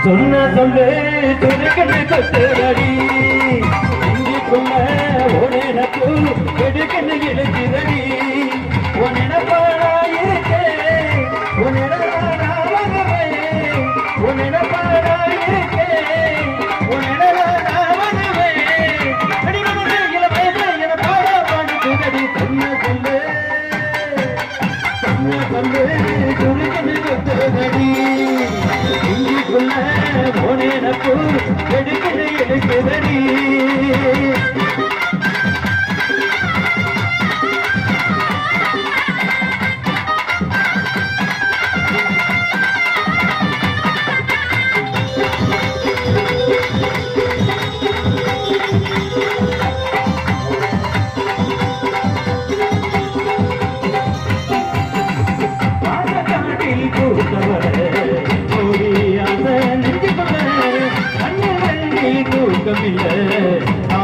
சொன்ன சொல்லு துணிக்கணு கொத்துறடி இங்கிக்குள்ள உனக்கு எடுக்கணு இழுக்குறடி உனப்பாடா இருக்கேன் உனப்பாடா இருக்கேன் உனவே இள வயது என பாடா பாடுக்குதடி சொன்ன சொல்லு துணிக்கணு கொத்துறடி உனக்கு எடுக்குதடி தூக்கமில்லை